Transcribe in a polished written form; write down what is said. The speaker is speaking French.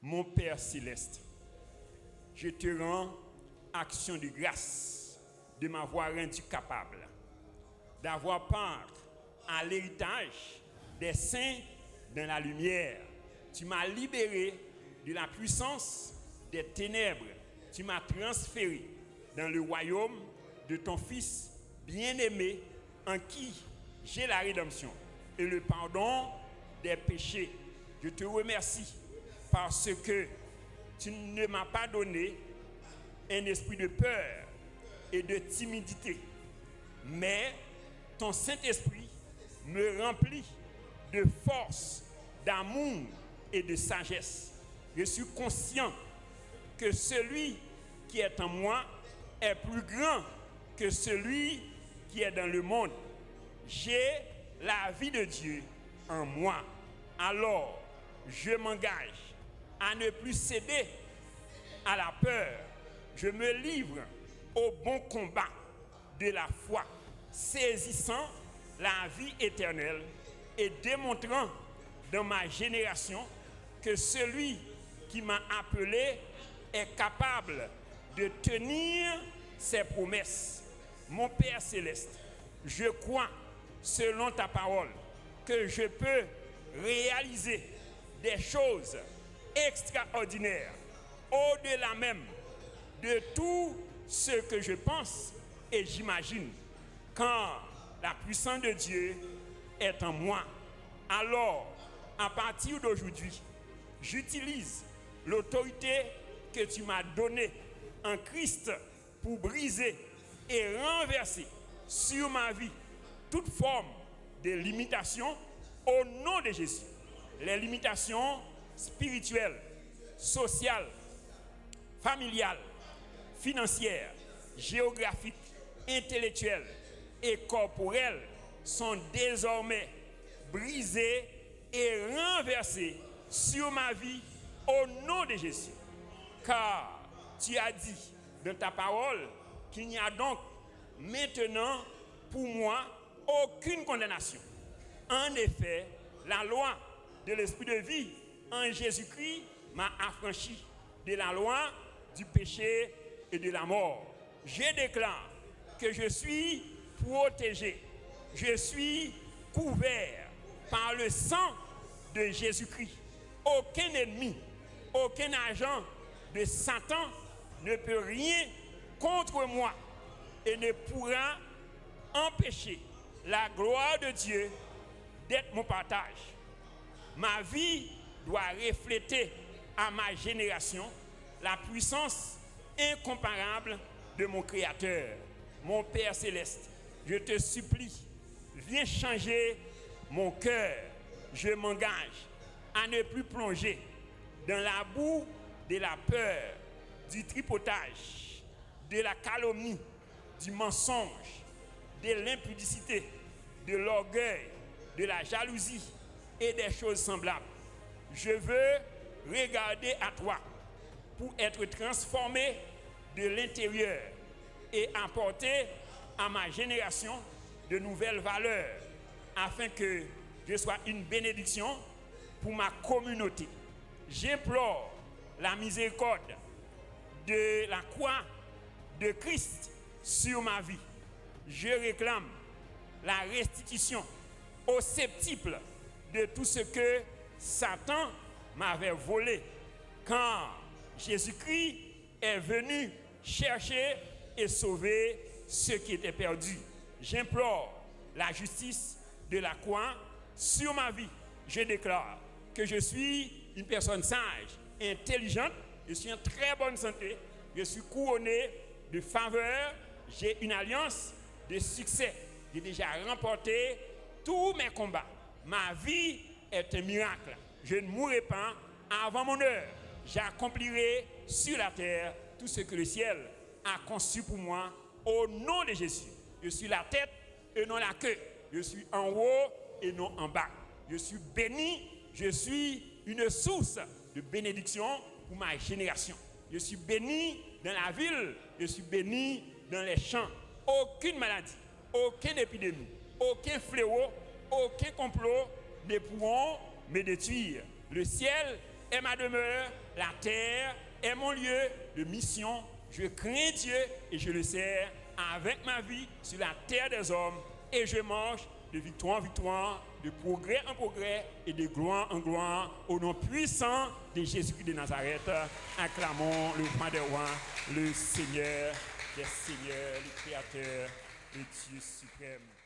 Mon Père céleste, je te rends action de grâce de m'avoir rendu capable d'avoir part à l'héritage des saints dans la lumière. Tu m'as libéré de la puissance des ténèbres. Tu m'as transféré dans le royaume de ton Fils bien-aimé en qui j'ai la rédemption et le pardon des péchés. Je te remercie parce que tu ne m'as pas donné un esprit de peur et de timidité, mais ton Saint-Esprit me remplit de force, d'amour et de sagesse. Je suis conscient que celui qui est en moi est plus grand que celui qui est dans le monde. J'ai la vie de Dieu en moi. Alors, je m'engage à ne plus céder à la peur. Je me livre au bon combat de la foi, saisissant la vie éternelle et démontrant dans ma génération que celui qui m'a appelé est capable de tenir ses promesses. Mon Père céleste, je crois, selon ta parole, que je peux réaliser des choses extraordinaires, au-delà même de tout ce que je pense et j'imagine, quand la puissance de Dieu est en moi. Alors, à partir d'aujourd'hui, j'utilise l'autorité que tu m'as donnée en Christ pour briser et renverser sur ma vie toute forme de limitation au nom de Jésus. Les limitations spirituelles, sociales, familiales, financières, géographiques, intellectuelles et corporelles sont désormais brisées et renversées sur ma vie au nom de Jésus. Car tu as dit dans ta parole qu'il n'y a donc maintenant pour moi aucune condamnation. En effet, la loi de l'esprit de vie en Jésus-Christ m'a affranchi de la loi du péché et de la mort. Je déclare que je suis protégé, je suis couvert par le sang de Jésus-Christ. Aucun ennemi, aucun agent de Satan ne peut rien contre moi et ne pourra empêcher la gloire de Dieu d'être mon partage. Ma vie doit refléter à ma génération la puissance incomparable de mon Créateur. Mon Père céleste, je te supplie, viens changer mon cœur. Je m'engage à ne plus plonger dans la boue de la peur, du tripotage, de la calomnie, du mensonge, de l'impudicité, de l'orgueil, de la jalousie et des choses semblables. Je veux regarder à toi pour être transformé de l'intérieur et apporter à ma génération de nouvelles valeurs afin que je sois une bénédiction pour ma communauté. J'implore la miséricorde de la croix de Christ sur ma vie. Je réclame la restitution au septuple de tout ce que Satan m'avait volé quand Jésus-Christ est venu chercher et sauver ceux qui étaient perdus. J'implore la justice de la croix sur ma vie. Je déclare que je suis une personne sage, intelligente, je suis en très bonne santé, je suis couronné de faveur, j'ai une alliance de succès. J'ai déjà remporté tous mes combats. Ma vie est un miracle. Je ne mourrai pas avant mon heure. J'accomplirai sur la terre tout ce que le ciel a conçu pour moi au nom de Jésus. Je suis la tête et non la queue. Je suis en haut et non en bas. Je suis béni. Je suis une source de bénédiction pour ma génération. Je suis béni dans la ville. Je suis béni dans les champs. Aucune maladie, aucune épidémie, aucun fléau, aucun complot ne pourront me détruire. Le ciel est ma demeure, la terre est mon lieu de mission. Je crains Dieu et je le sers avec ma vie sur la terre des hommes. Et je marche de victoire en victoire, de progrès en progrès et de gloire en gloire. Au nom puissant de Jésus-Christ de Nazareth, acclamons le roi des rois, le Seigneur des seigneurs, le Créateur, le Dieu suprême.